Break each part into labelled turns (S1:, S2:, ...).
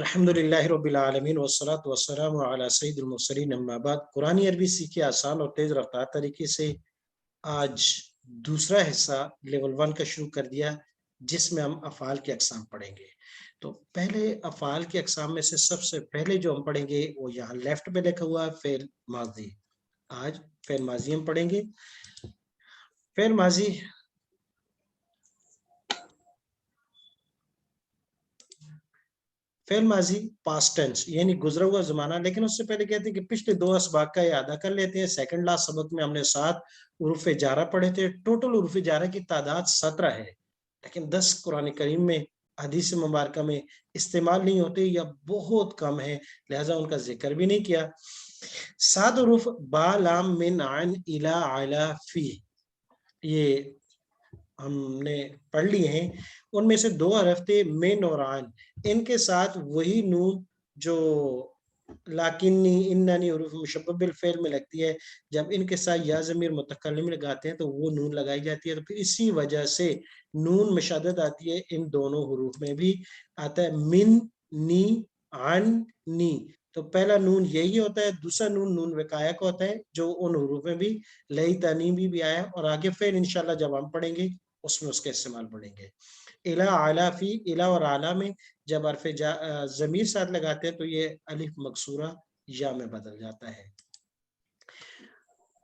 S1: अल्हम्दुलिल्लाहि रब्बिल आलमीन वस्सलातु वस्सलामु अला सय्यिदिल मुरसलीन अम्मा बाद। कुरानी अरबी सीखे आसान और तेज रफ्तार तरीके से आज दूसरा हिस्सा लेवल 1 का शुरू कर दिया, जिसमें हम अफ़ाल की अक़साम पढ़ेंगे। तो पहले अफ़ाल की अक़साम में से सबसे पहले जो हम पढ़ेंगे वो यहाँ लेफ्ट पे लिखा हुआ है फ़ेल माज़ी। आज फ़ेल माज़ी हम पढ़ेंगे। फ़ेल माज़ी फेल माजी पास्ट टेंस यानी गुजरा हुआ जमाना। लेकिन उससे पहले कहते हैं कि पिछले दो असबाक का यादा कर लेते हैं। सेकंड लास्ट सबक में हमने 7 उरूफ जारा पढ़े थे। टोटल उरूफ जारा की तादाद 17 है, लेकिन 10 कुरान करीम में हदीस मुबारक में इस्तेमाल नहीं होते या बहुत कम है, लिहाजा उनका जिक्र भी नहीं किया। 7 उरूफ बा लाम मिन आन इला अला फी ये हमने पढ़ लिए हैं। उनमें से 2 हरफ थे मिन और आन। इनके साथ वही नून जो लाकिन्नी इन्ननी हुरूफ मुशब्बह बिल फेल में लगती है, जब इनके साथ या ज़मीर मुतकल्लिम लगाते हैं तो वो नून लगाई जाती है। तो फिर इसी वजह से नून मशद्दत आती है। इन दोनों हुरूफ में भी आता है मिन नी आन नी। तो पहला नून यही होता है। दूसरा नून नून विकाया का होता है, जो उन हुरूफ में भी लई तानीबी भी आया। और आगे फिर इंशाल्लाह जब हम पढ़ेंगे उसमें उसका इस्तेमाल पढ़ेंगे। इला आला फी, इला और आला में जब अर्फ ज़मीर साथ लगाते हैं तो ये अलिफ मकसूरा या में बदल जाता है।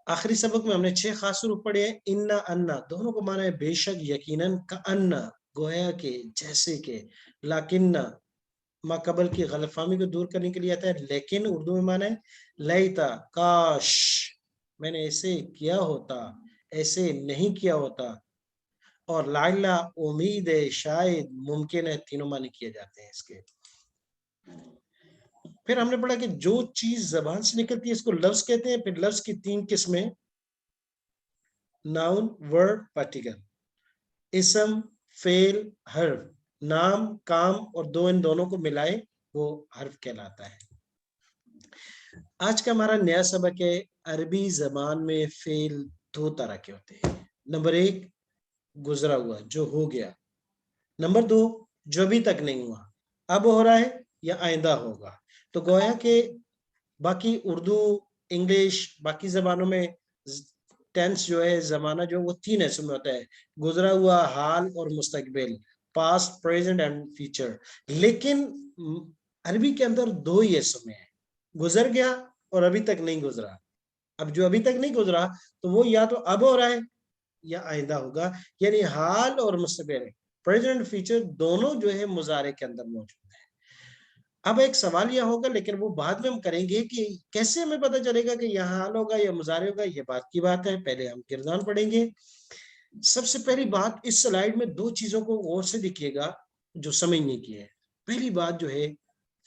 S1: आखिरी सबक में हमने 6 खास रूप पढ़े हैं। इन्ना अन्ना दोनों को माना है बेशक, यकीनन, का अन्ना गोया के, जैसे के, लाकिन्ना माकबल की गलतफहमी को दूर करने के लिए आता है। लेकिन उर्दू में माना है लैता, काश मैंने ऐसे किया होता, ऐसे नहीं किया होता। और लाइला उम्मीद है, शायद, मुमकिन है, तीनों माने किए जाते हैं इसके। फिर हमने पढ़ा कि जो चीज जबान से निकलती है इसको लफ्ज कहते हैं। फिर लफ्ज की 3 किस्में, नाउन, वर्ड, पार्टिकल। इसम, फेल, हर्फ। नाम, काम और दो इन दोनों को मिलाए वो हर्फ कहलाता है। आज का हमारा नया सबक है अरबी जबान में फेल 2 तरह के होते हैं। नंबर 1 गुजरा हुआ, जो हो गया। नंबर 2 जो अभी तक नहीं हुआ, अब हो रहा है या आइंदा होगा। तो गोया के बाकी उर्दू, इंग्लिश, बाकी जबानों में टेंस जो है, जमाना जो, वो 3 हिस्सों में होता है, गुजरा हुआ, हाल और मुस्तकबिल, पास्ट, प्रेजेंट एंड फ्यूचर। लेकिन अरबी के अंदर 2 ही हिस्सों में है, गुजर गया और अभी तक नहीं गुजरा। अब जो अभी तक नहीं गुजरा तो वो या तो अब हो रहा है या आइंदा होगा, यानी हाल और मुस्तकबिल, प्रेजेंट फ्यूचर दोनों जो है मुजारे के अंदर मौजूद है। अब एक सवाल यह होगा, लेकिन वो बाद में हम करेंगे, कि कैसे हमें पता चलेगा कि यहाँ हाल होगा या मुजारे होगा। ये बात की बात है, पहले हम किरदार पढ़ेंगे। सबसे पहली बात, इस स्लाइड में 2 चीजों को गौर से देखिएगा जो समझने की है। पहली बात जो है,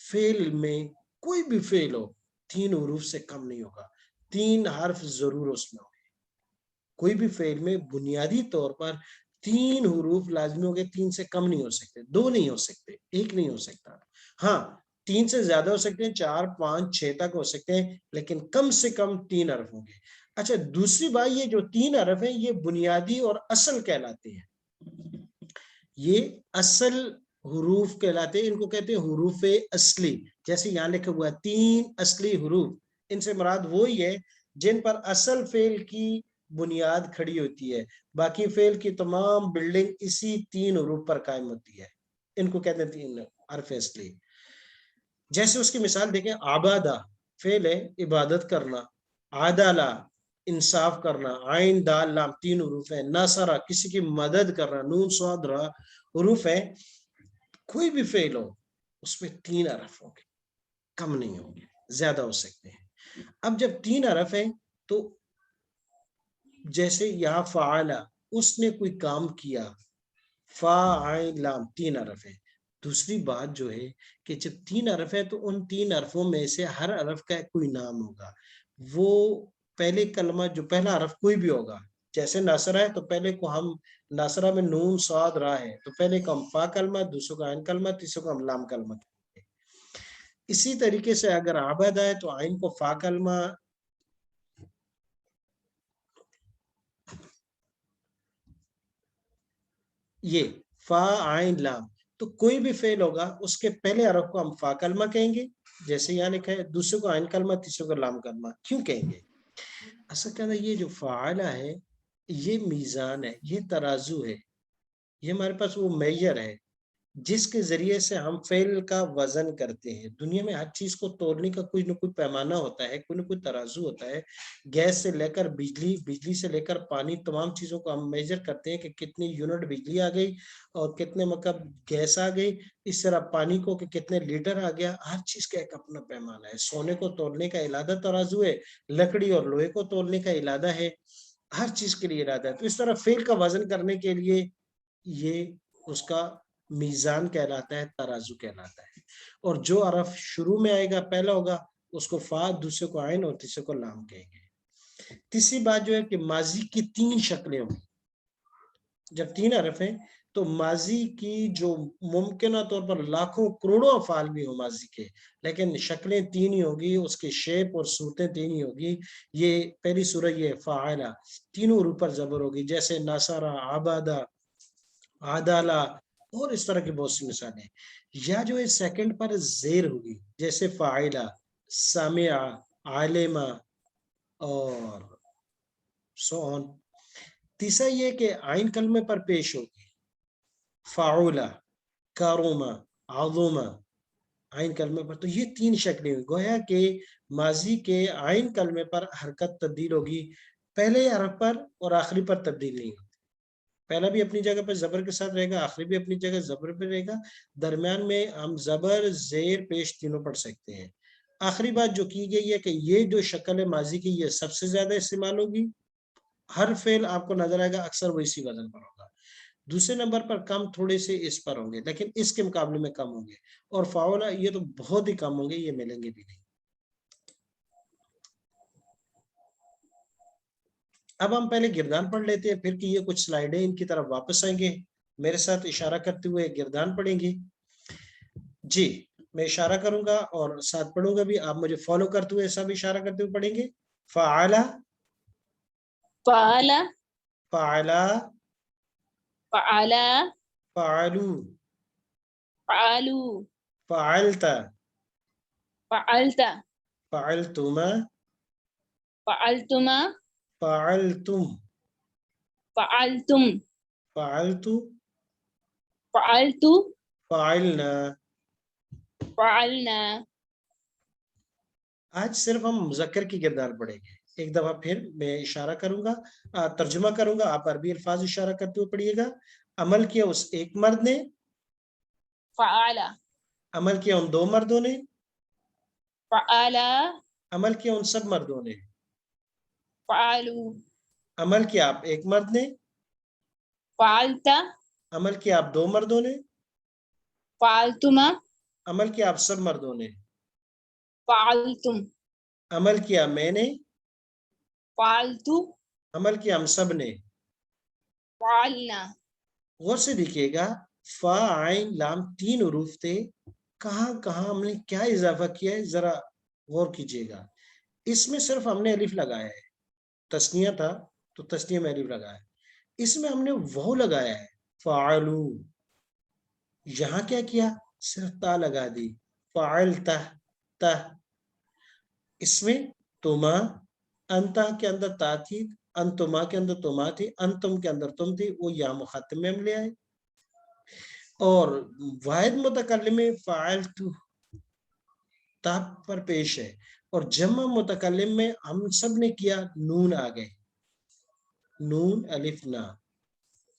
S1: फेल में कोई भी फेल हो 3 हुरूफ से कम नहीं होगा, 3 हर्फ जरूर उसमें होंगे। कोई भी फेल में बुनियादी तौर पर 3 हुरूफ लाजमी होंगे, 3 से कम नहीं हो सकते, 2 नहीं हो सकते, 1 नहीं हो सकता। हाँ, 3 से ज्यादा हो सकते हैं, 4, 5, 6 तक हो सकते हैं, लेकिन कम से कम 3 हर्फ होंगे। अच्छा, दूसरी बात, ये जो 3 हर्फ हैं ये बुनियादी और असल कहलाते हैं। ये असल हुरूफ कहलाते हैं, इनको कहते हैं हुरूफ असली। जैसे यहाँ लिखा हुआ 3 असली हुरूफ, इनसे मुराद वो ही है जिन पर असल फेल की बुनियाद खड़ी होती है। बाकी फेल की तमाम बिल्डिंग इसी 3 हुरूफ पर कायम होती है, इनको कहते हैं 3 हर्फ असली। जैसे उसकी मिसाल देखें, आबादा फेल है इबादत करना, आदाला इंसाफ करना, आइन दाल लाम 3 हुरूफ है, नसरा किसी की मदद करना, नून स्वाद रा हुरूफ है। कोई भी फेल हो उसमें 3 हरफ होंगे, कम नहीं होंगे, ज्यादा हो सकते हैं। अब जब 3 हरफ है तो जैसे यहाँ फ़ाला, उसने कोई काम किया, फ़ाइलाम 3 हरफ है। दूसरी बात जो है कि जब 3 हरफ है तो उन 3 हरफों में से हर हरफ का कोई नाम होगा। वो पहले कलमा जो पहला हरफ कोई भी होगा, जैसे नासरा है तो पहले को हम, नासरा में नून साद रा है तो पहले को हम फा कलमा, दूसरे को आइन कलमा, तीसरे को हम लाम कलमा। इसी तरीके से अगर आबद है तो आइन को फा कलमा, ये फा आइन लाम, تو کوئی بھی فعل ہوگا اس کے پہلے حرف کو ہم فا کلمہ کہیں گے، جیسے یہاں لکھا ہے، دوسرے کو عین کلمہ، تیسرے کو لام کلمہ. کیوں کہیں گے؟ اصل کہنا یہ جو فعالہ ہے یہ میزان ہے، یہ ترازو ہے، یہ ہمارے پاس وہ میجر ہے جس کے ذریعے سے ہم فعل کا وزن کرتے ہیں. دنیا میں ہر چیز کو تولنے کا کوئی نہ کوئی پیمانہ ہوتا ہے، کوئی نہ کوئی ترازو ہوتا ہے. گیس سے لے کر بجلی، بجلی سے لے کر پانی، تمام چیزوں کو ہم میجر کرتے ہیں کہ کتنی یونٹ بجلی آ گئی اور کتنے مطلب گیس آ گئی. اس طرح پانی کو کہ کتنے لیٹر آ گیا. ہر چیز کا ایک اپنا پیمانہ ہے. سونے کو تولنے کا علادہ ترازو ہے، لکڑی اور لوہے کو تولنے کا علادہ ہے، ہر چیز کے لیے علادہ ہے. تو اس طرح فعل کا وزن کرنے کے لیے یہ اس کا میزان کہلاتا ہے، ترازو کہلاتا ہے. اور جو حرف شروع میں آئے گا، پہلا ہوگا، اس کو فا، دوسرے کو عین اور تیسرے کو لام کہیں گے. تیسری بات جو ہے کہ ماضی کی 3 شکلیں ہوں گی. جب 3 حرف ہیں تو ماضی کی جو ممکنہ طور پر لاکھوں کروڑوں افعال بھی ہوں ماضی کے، لیکن شکلیں 3 ہی ہوگی، اس کے شیپ اور صورتیں 3 ہی ہوگی. یہ پہلی صورت یہ فاعلہ، تینوں حروف پر زبر ہوگی، جیسے نصرہ، عبادہ، عدالہ اور اس طرح کی بہت سی مثالیں. یا جو ہے سیکنڈ پر زیر ہوگی، جیسے فاعلہ، سامعہ، عالمہ اور سو آن. تیسرا یہ کہ عین کلمے پر پیش ہوگی، فاعلہ، کارومہ، عظومہ، عین کلمے پر. تو یہ 3 شکلیں ہوئی. گویا کہ ماضی کے عین کلمے پر حرکت تبدیل ہوگی، پہلے حرف پر اور آخری پر تبدیل نہیں ہوگی. پہلا بھی اپنی جگہ پہ زبر کے ساتھ رہے گا، آخری بھی اپنی جگہ زبر پہ رہے گا. درمیان میں ہم زبر، زیر، پیش تینوں پڑھ سکتے ہیں. آخری بات جو کی گئی ہے کہ یہ جو شکل ہے ماضی کی، یہ سب سے زیادہ استعمال ہوگی. ہر فعل آپ کو نظر آئے گا اکثر وہ اسی وزن پر ہوگا. دوسرے نمبر پر کم تھوڑے سے اس پر ہوں گے، لیکن اس کے مقابلے میں کم ہوں گے. اور فاعلہ یہ تو بہت ہی کم ہوں گے، یہ ملیں گے بھی نہیں. اب ہم پہلے گردان پڑھ لیتے ہیں، پھر کہ یہ کچھ سلائیڈیں ان کی طرف واپس آئیں گے. میرے ساتھ اشارہ کرتے ہوئے گردان پڑھیں گی. جی میں اشارہ کروں گا اور ساتھ پڑھوں گا بھی، آپ مجھے فالو کرتے ہوئے سب اشارہ کرتے ہوئے پڑھیں گے. فعلا،
S2: فعلا،
S1: فعلا،
S2: فعلا،
S1: فعلو،
S2: فعلو،
S1: فعلت،
S2: فعلت،
S1: فعلتما،
S2: فعلتما،
S1: فعلتم،
S2: فعلتم،
S1: فعلت،
S2: فعلت،
S1: فعلنا.
S2: فعلنا.
S1: آج صرف ہم مذکر کی کردار پڑھیں گے. ایک دفعہ پھر میں اشارہ کروں گا، ترجمہ کروں گا، آپ عربی الفاظ اشارہ کرتے ہوئے پڑھیے گا. عمل کیا اس ایک مرد نے،
S2: فعلا،
S1: عمل کیا ان 2 مردوں نے،
S2: فعلا،
S1: عمل کیا ان سب مردوں نے،
S2: فعلو،
S1: عمل کیا آپ ایک مرد نے،
S2: فعلت،
S1: عمل کیا آپ 2 مردوں نے،
S2: فعلتما،
S1: عمل کیا آپ سب مردوں نے،
S2: فعلتم،
S1: عمل کیا میں نے،
S2: فعلت،
S1: عمل کیا ہم سب نے.
S2: فعلنا.
S1: غور سے دیکھیے گا، فا، عین، لام 3 حروف تھے. کہاں کہاں ہم نے کیا اضافہ کیا ہے ذرا غور کیجیے گا. اس میں صرف ہم نے الف لگایا ہے، تسنیہ تھا تو تسنیہ میں الف لگایا ہے. اس میں ہم نے واو لگایا ہے، فعلو. یہاں کیا کیا، صرف تا لگا دی، فعلتہ، تہ. اس میں تما، انتہ کے اندر تا تھی، انتما کے اندر تما تھی، انتم کے اندر تم تھی، وہ یا مخاطب میں ہم لے آئے. اور واحد متکلم میں فعلت تا پر پیش ہے، اور جمع متکلم میں ہم سب نے کیا نون آ گئے، نون الف نا،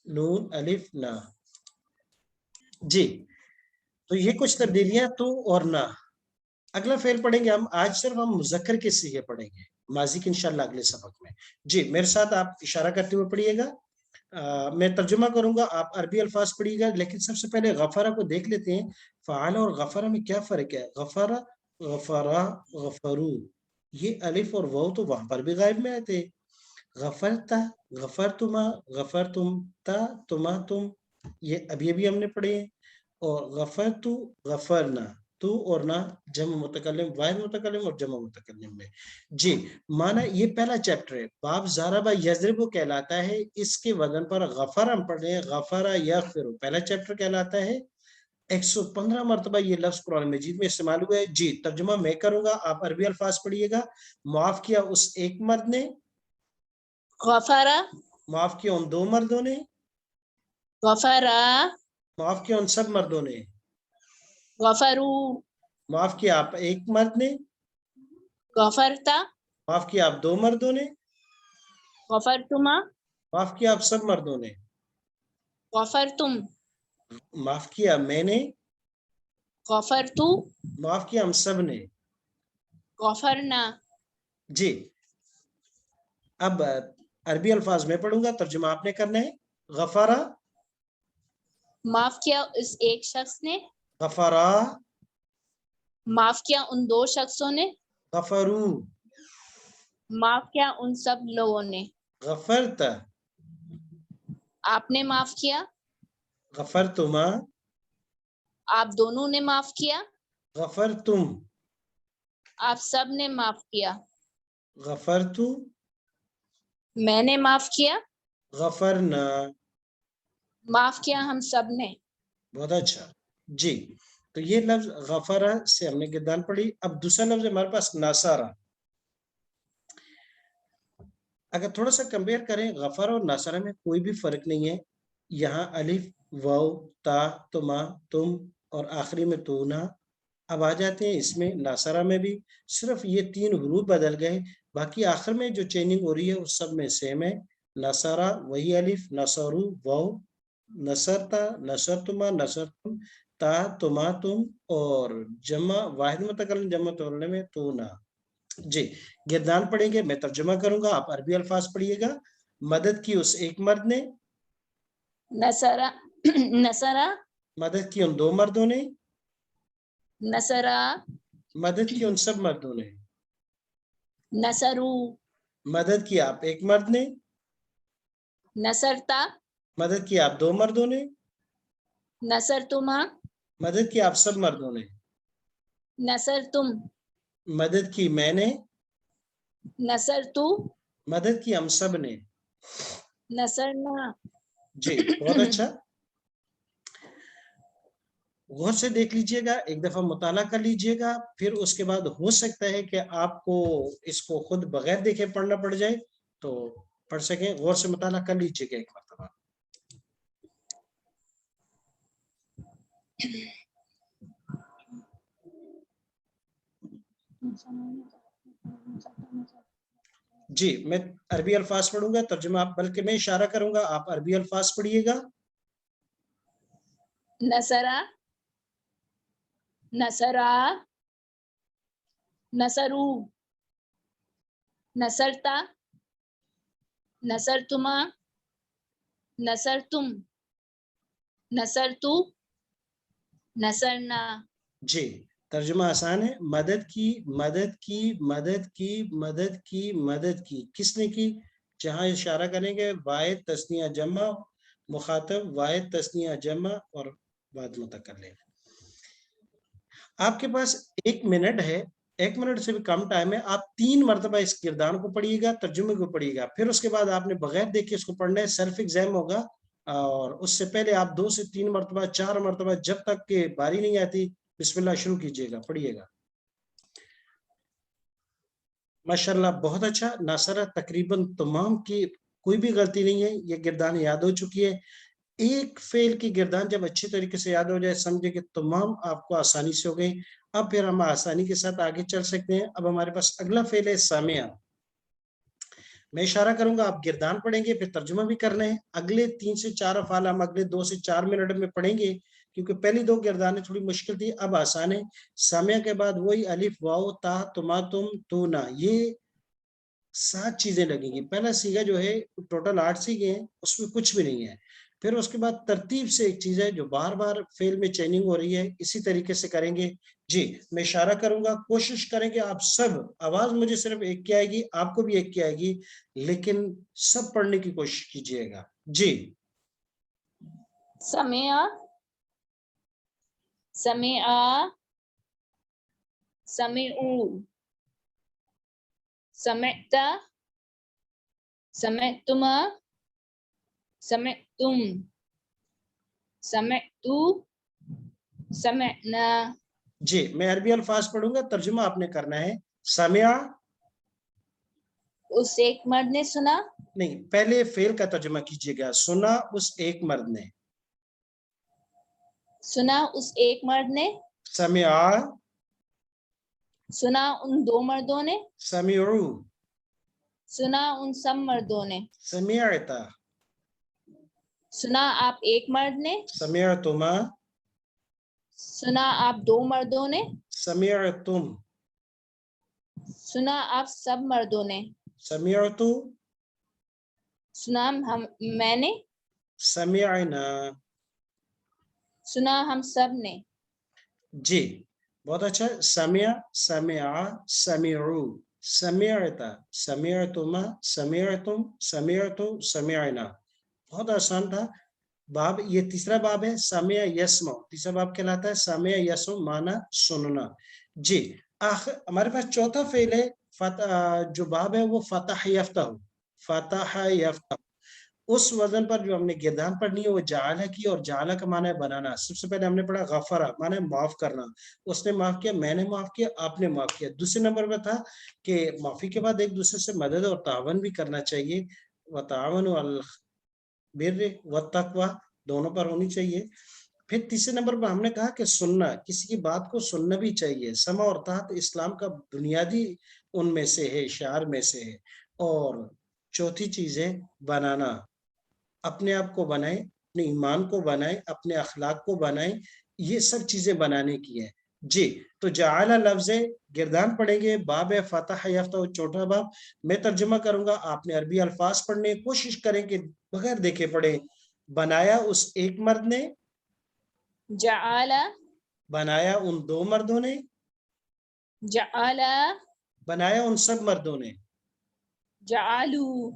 S1: نون الف نا. جی تو یہ کچھ تبدیلیاں تو اور نہ. اگلا فعل پڑھیں گے ہم، آج صرف ہم مذکر کے صیغے پڑھیں گے، ماضی کے انشاءاللہ اگلے سبق میں. جی میرے ساتھ آپ اشارہ کرتے ہوئے پڑھیے گا. میں ترجمہ کروں گا، آپ عربی الفاظ پڑھیے گا. لیکن سب سے پہلے غفرہ کو دیکھ لیتے ہیں. فعال اور غفرہ میں کیا فرق ہے؟ غفرہ، غفرہ، غفرو، یہ الف اور واو تو وہاں پر بھی غائب میں آئے تھے. غفرتا، غفرتما، غفرتمتا، تما تم، یہ ابھی ہم نے پڑھے ہیں. اور غفرتو، غفرنا، تو اور نہ جمع متکلم، واحد متکلم اور جمع متکلم میں. جی مانا یہ پہلا چیپٹر ہے، باب ضرب یضرب کہلاتا ہے. اس کے وزن پر غفر ہم پڑھ رہے ہیں، غفر یغفر پہلا چیپٹر کہلاتا ہے. 115 मरतबा ये लफ्ज कुरान मजीद में इस्तेमाल हुआ है। जी, तर्जुमा मैं करूंगा, आप अरबी अल्फाज पढ़िएगा। माफ किया उस एक मर्द ने,
S2: गफरा
S1: माफ किया उन दो मर्दों ने,
S2: गफरा
S1: माफ किया उन सब मर्दों ने,
S2: गफरू
S1: माफ किया आप एक मर्द ने,
S2: गफरता
S1: माफ किया आप दो मर्दों ने,
S2: गफरतुमा
S1: माफ किया आप सब मर्दों ने,
S2: गफरतुम
S1: माफ किया मैंने,
S2: गफरतु
S1: माफ किया हम सब ने।
S2: गफरना
S1: जी, अब अरबी अल्फाज में पढ़ूंगा, तर्जुमा आपने करना है। गफरा,
S2: माफ किया इस एक शख्स ने,
S1: गफरा,
S2: माफ किया उन दो शख्सों ने,
S1: गफरू,
S2: माफ किया उन सब लोगों ने,
S1: गफरत,
S2: आपने माफ किया,
S1: गफरतुमा,
S2: आप दोनों ने माफ किया,
S1: गफरतुम,
S2: आप सब ने माफ किया,
S1: गफरतु,
S2: मैंने माफ किया,
S1: गफरना।
S2: माफ किया हम सब ने।
S1: बहुत अच्छा जी। तो ये लफ्ज गफरा से हमने गिरदान पढ़ी। अब दूसरा लफ्ज हमारे पास नासारा। अगर थोड़ा सा कंपेयर करें, गफर और नासारा में कोई भी फर्क नहीं है। यहाँ अलिफ, वाव, ता, तुमा, तुम और आखिरी में तूना। अब आ जाते हैं इसमें नासारा में भी सिर्फ ये 3 हरूफ बदल गए, बाकी आखिर में जो चेंजिंग हो रही है उस सब में सेम है। नासारा वही अलिफ, नसरू वाव, नसरता नसरतुमा नसरतुम, ता तुमा तुम, और जमा वाहिद मुतकल्लिम जमा तोड़ने में तूना। जी, गिरदान पढ़ेंगे, मैं तर्जुमा करूंगा, आप अरबी अल्फाज पढ़िएगा। मदद की उस एक मर्द ने,
S2: नसरा नसरा
S1: मदद की उन दो मर्दों ने,
S2: नसरा
S1: मदद की उन सब मर्दों ने,
S2: नसरू
S1: मदद की आप एक मर्द ने,
S2: नसरता
S1: मदद की आप दो मर्दों ने,
S2: नसरतुमा
S1: मदद की आप सब मर्दों ने,
S2: नसरतुम
S1: मदद की मैंने,
S2: नसरतु
S1: मदद की हम सब ने।
S2: नसरना।
S1: जी, बहुत अच्छा। गौर से देख लीजिएगा, एक दफा मुताला कर लीजिएगा, फिर उसके बाद हो सकता है कि आपको इसको खुद बगैर देखे पढ़ना पड़ जाए, तो पढ़ सकें। गौर से मुताला कर लीजिएगा एक मरतबा। जी, मैं अरबी अल्फाज पढ़ूंगा, तर्जुमा आप, बल्कि मैं इशारा करूंगा, आप अरबी अल्फाज पढ़िएगा।
S2: नसरा नसरा नसरू नसरता नसरतुमा नसरतुम नसरतु नसरना।
S1: जी, तर्जुमा आसान है। मदद की, मदद की, मदद की, मदद की, मदद की, किसने की? जहां इशारा करेंगे वाहिद तस्निया जमा, मुखातब वाहिद तस्निया जमा और बाद मुतकल्लिम। आपके पास 1 मिनट है, 1 मिनट से भी कम टाइम है। आप 3 मरतबा इस किरदार को पढ़िएगा, तर्जुमे को पढ़िएगा, फिर उसके बाद आपने बगैर देखे इसको पढ़ना है। सेल्फ एग्जाम होगा, और उससे पहले आप 2 से 3 मरतबा, 4 मरतबा, जब तक के बारी नहीं आती बिस्मिल्लाह शुरू कीजिएगा, पढ़िएगा। माशाल्लाह, बहुत अच्छा। नासरा तकरीबन तमाम की कोई भी गलती नहीं है, ये गिरदान याद हो चुकी है। एक फेल की गिरदान जब अच्छी तरीके से याद हो जाए, समझे कि तमाम आपको आसानी से हो गई। अब फिर हम आसानी के साथ आगे चल सकते हैं। अब हमारे पास अगला फेल है सामिया। मैं इशारा करूंगा, आप गिरदान पढ़ेंगे, फिर तर्जुमा भी करना है। अगले 3 से 4 अफ़ाल हम अगले 2 से 4 मिनट में पढ़ेंगे, क्योंकि पहली 2 गिरदानें थोड़ी मुश्किल थी, अब आसान है। सामिया के बाद वही अलिफ, वाव, ता, तुमा, तुम, तू, ना, ये 7 चीजें लगेंगी। पहला सीगा जो है टोटल 8 सीगे हैं, उसमें कुछ भी नहीं है। फिर उसके बाद तरतीब से एक चीज है जो बार बार फेल में चेंजिंग हो रही है, इसी तरीके से करेंगे। जी, मैं इशारा करूंगा, कोशिश करेंगे आप सब, आवाज मुझे सिर्फ एक की आएगी, आपको भी एक की आएगी, लेकिन सब पढ़ने की कोशिश कीजिएगा। जी,
S2: समिया समिआ समिउ समिअता समिअतुमा समिअतुम समिअतु سمعنا.
S1: جی میں عربی الفاظ پڑھوں گا, ترجمہ آپ نے کرنا ہے. سمع
S2: اس ایک مرد نے سنا.
S1: نہیں, پہلے فعل کا ترجمہ کیجیے گا. سنا اس ایک مرد نے.
S2: سنا اس ایک مرد نے.
S1: سمع
S2: سنا ان دو مردوں نے.
S1: سمعوا
S2: سنا ان سب مردوں نے.
S1: سمعت
S2: سنا آپ ایک مرد نے.
S1: سمعتما
S2: سنا آپ دو مردوں نے.
S1: سمعتم
S2: سنا آپ سب مردوں نے.
S1: سمعت
S2: سنا میں نے.
S1: سمعنا.
S2: سنا ہم سب نے.
S1: جی بہت اچھا. سمع سمع سمعوا سمعت سمعتما سمعتم سمعت سمعنا. بہت آسان تھا. باب یہ تیسرا باب ہے. سمع یسمع, تیسرا باب کہلاتا ہے سمع یسمع معنی سننا. جی ہمارے پاس چوتھا فعل ہے. جو باب ہے وہ فتح یفتح. فتح یفتح اس وزن پر جو ہم نے گردان پڑھنی ہے وہ جعلہ کی, اور جعلہ کا معنی ہے بنانا. سب سے پہلے ہم نے پڑھا غفرہ معنی معاف کرنا. اس نے معاف کیا, میں نے معاف کیا, آپ نے معاف کیا. دوسرے نمبر پہ تھا کہ معافی کے بعد ایک دوسرے سے مدد اور تعاون بھی کرنا چاہیے. وتعاونوا علی البر والتقوی, دونوں پر ہونی چاہیے. پھر تیسرے نمبر پر ہم نے کہا کہ سننا, کسی کی بات کو سننا بھی چاہیے. سمع اور طاعت اسلام کا بنیادی ان میں سے ہے, شعار میں سے ہے. اور چوتھی چیز ہے بنانا. اپنے آپ کو بنائیں, اپنے ایمان کو بنائیں, اپنے اخلاق کو بنائیں. یہ سب چیزیں بنانے کی ہے. جی تو جعل لفظ گردان پڑھیں گے. باب فتح یفتح چوتھا باب. میں ترجمہ کروں گا, آپ نے عربی الفاظ پڑھنے کی کوشش کریں کہ بغیر دیکھے پڑھیں. بنایا اس ایک مرد نے.
S2: جعل
S1: بنایا ان دو مردوں نے.
S2: جعل
S1: بنایا ان سب مردوں نے.
S2: جعلوا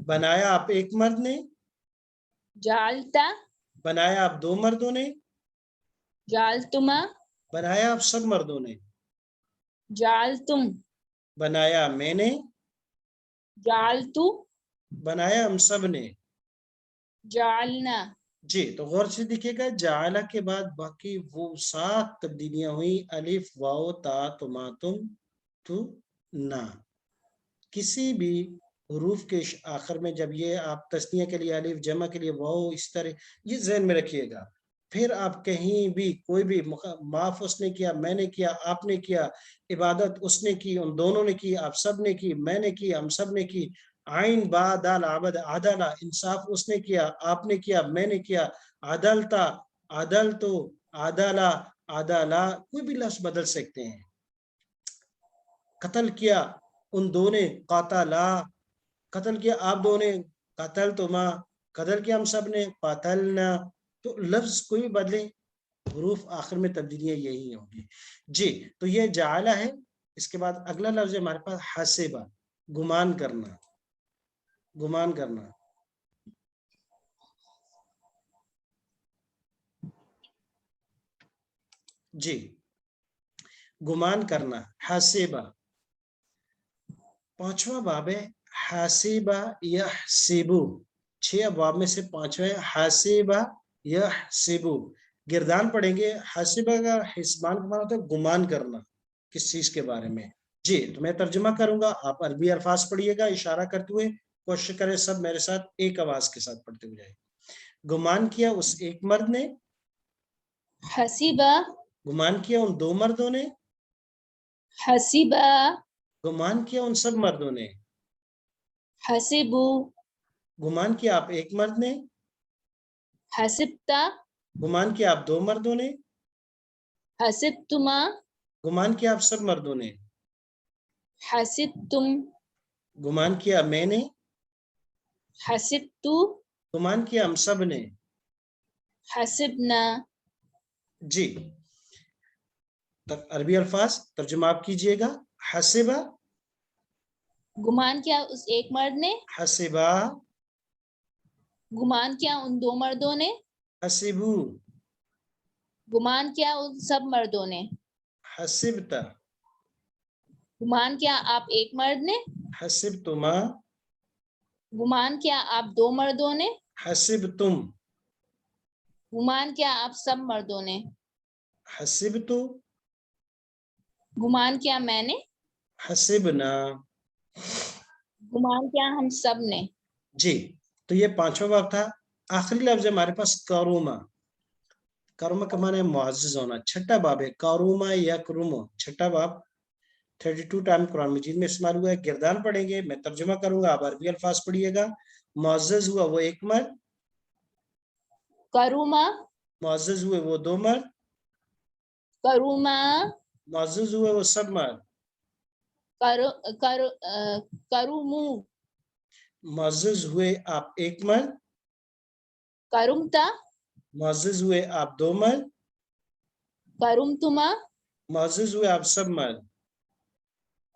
S1: بنایا آپ ایک مرد نے.
S2: جعلت
S1: بنایا آپ دو مردوں نے.
S2: جعلتما
S1: بنایا آپ سب مردوں نے.
S2: جعلتم
S1: بنایا میں نے.
S2: جعلت
S1: بنایا ہم سب نے.
S2: جعلنا.
S1: جی تو غور سے دیکھیے گا, جعلہ کے بعد باقی وہ 7 تبدیلیاں ہوئی. الف واو تا تما تم تو نا. کسی بھی حروف کے آخر میں جب یہ آپ تثنیہ کے لیے الف, جمع کے لیے واو, اس طرح یہ ذہن میں رکھیے گا. پھر آپ کہیں بھی کوئی بھی معاف اس نے کیا, میں نے کیا, آپ نے کیا, عبادت اس نے کی, ان دونوں نے کی, آپ سب نے کی, میں نے کی, ہم سب نے کی, عین با دال عبد عدالہ, انصاف اس نے کیا, آپ نے کیا, میں نے کیا, عدالتا عدالتو عدالہ عدالہ, کوئی بھی لفظ بدل سکتے ہیں. قتل کیا ان دو نے, قاتلا, قتل کیا آپ دو نے, قتل تما, قتل کیا ہم سب نے, قاتلنا. تو لفظ کوئی بھی بدلے, حروف آخر میں تبدیلیاں یہی ہوں گی. جی تو یہ جعلہ ہے. اس کے بعد اگلا لفظ ہے ہمارے پاس حسبہ, گمان کرنا. گمان کرنا. جی گمان کرنا. حسبہ پانچواں باب ہے. حسبہ یحسبو, 6 ابواب میں سے پانچواں ہے حسبہ یحسبو. گردان پڑھیں گے. حسبہ کا حسبان کا معنی ہوتا ہے گمان کرنا کس چیز کے بارے میں. جی تو میں ترجمہ کروں گا, آپ عربی الفاظ پڑھیے گا اشارہ کرتے ہوئے. کوشش کریں سب میرے ساتھ ایک آواز کے ساتھ پڑھتے ہوئے جائے. گمان کیا اس ایک مرد نے.
S2: حسبہ
S1: گمان کیا ان دو مردوں نے.
S2: حسبہ
S1: گمان کیا ان سب مردوں نے.
S2: حسبوا
S1: گمان کیا آپ ایک مرد نے.
S2: حسبت
S1: گمان کیا آپ دو مردوں نے.
S2: حسبتما
S1: گمان کیا آپ سب مردوں نے.
S2: حسبتم
S1: گمان کیا میں نے.
S2: حسبت
S1: گمان کیا ہم سب نے.
S2: حسبنا.
S1: جی عربی الفاظ ترجمہ آپ کیجئے گا. حسبہ
S2: گمان کیا اس ایک مرد نے.
S1: حسبہ
S2: گمان کیا ان دو مردوں نے.
S1: حسبو
S2: گمان کیا ان سب مردوں نے.
S1: حسبت
S2: گمان کیا آپ ایک مرد نے.
S1: حسبتما
S2: گمان کیا آپ دو مردوں نے.
S1: حسبتم
S2: گمان کیا آپ سب مردوں نے.
S1: हसिबतु,
S2: गुमान किया मैंने,
S1: हसिबना।
S2: गुमान किया हम सब ने।
S1: जी, तो ये पांचवा बाब था। आखिरी लफ्ज है हमारे पास करुमा। करुमा का माने मुअज़्ज़ज़ होना। छठा बाब है करुमा यकरुमु, छठा बाब 32 टाइम कुरान मजीद में इस्तेमाल हुआ है। गिरदान पढ़ेंगे, मैं तर्जुमा करूंगा, आप अरबी अल्फाज पढ़िएगा। मुअज़्ज़ज़ हुआ वो एक मर्द,
S2: करुमा,
S1: मुअज़्ज़ज़ हुए वो दो मर्द,
S2: करुमा,
S1: मुअज़्ज़ज़ हुए वो सब मर्द,
S2: करू करू करुमु,
S1: मुअज़्ज़ज़ हुए आप एक मर्द,
S2: करुमता,
S1: मुअज़्ज़ज़ हुए आप दो मर्द,
S2: करुमतुमा,
S1: मुअज़्ज़ज़ हुए आप सब मर्द,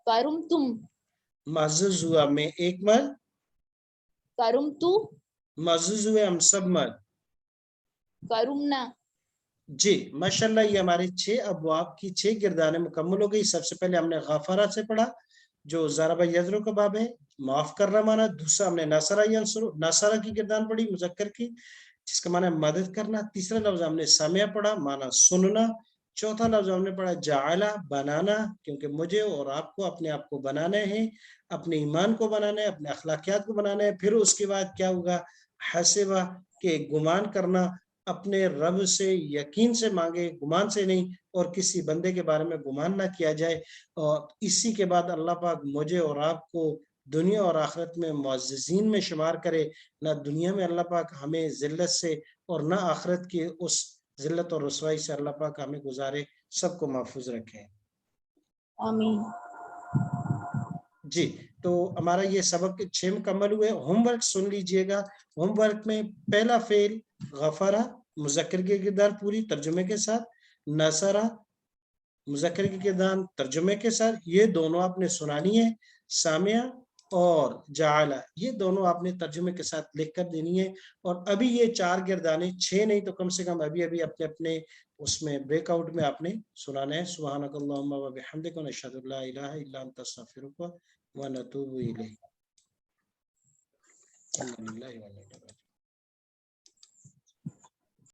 S2: करुमतुम,
S1: मुअज़्ज़ज़ हुआ मैं एक मर्द,
S2: करुमतु,
S1: मुअज़्ज़ज़ हुए हम सब मर्द।
S2: करुमना।
S1: जी माशाल्लाह, ये हमारे 6 अबवाब की 6 गिरदानें मुकम्मल हो गई। सबसे पहले हमने गफारा से पढ़ा जो ज़रबा यज़रु का बाब है, माफ करना माना। दूसरा हमने नसरा यंसुरु, नसरा की गिरदान पढ़ी मुज़क्कर की, जिसका माना मदद करना। तीसरा लफ्ज हमने सामिया पढ़ा, माना सुनना। चौथा लफ्ज हमने पढ़ा जाअला, बनाना, क्योंकि मुझे और आपको अपने आप को बनाना है, अपने ईमान को बनाना है, अपने अखलाकियात को बनाना है। फिर उसके बाद क्या होगा, हसिबा, के गुमान करना, अपने रब से यकीन से मांगे, गुमान से नहीं, और किसी बंदे के बारे में गुमान ना किया जाए। और इसी के बाद अल्लाह पाक मुझे और आपको दुनिया और आखिरत में मुअज़्ज़ज़ीन में शुमार करे। ना दुनिया में अल्लाह पाक हमें ज़िल्लत से और ना आखिरत की उस ज़िल्लत और रुसवाई से अल्लाह पाक हमें गुजारे। सबको महफूज रखे।
S2: आमीन।
S1: जी, तो हमारा ये सबक 6 मुकम्मल हुए। होमवर्क सुन लीजिएगा। होमवर्क में पहला फेल गफरा, मुज़क्कर की किरदार पूरी तर्जुमे के साथ, नसरा मुज़क्कर की किरदार तर्जुमे के साथ, ये दोनों आपने सुनानी है। सामिया और जाअला, ये दोनों आपने तर्जुमे के साथ लिख कर देनी है। और अभी ये 4 गिरदानें, 6 नहीं तो कम से कम अभी अभी अपने अपने उसमें ब्रेकआउट में आपने सुनाना है। सुब्हानकल्लाहुम्मा व बिहम्दिका, नशहदु अल्ला इलाहा इल्ला अंता, अस्तगफिरुका व नतूबु इलैक। इन्ना लिल्लाहि व इन्ना इलैहि राजिऊन।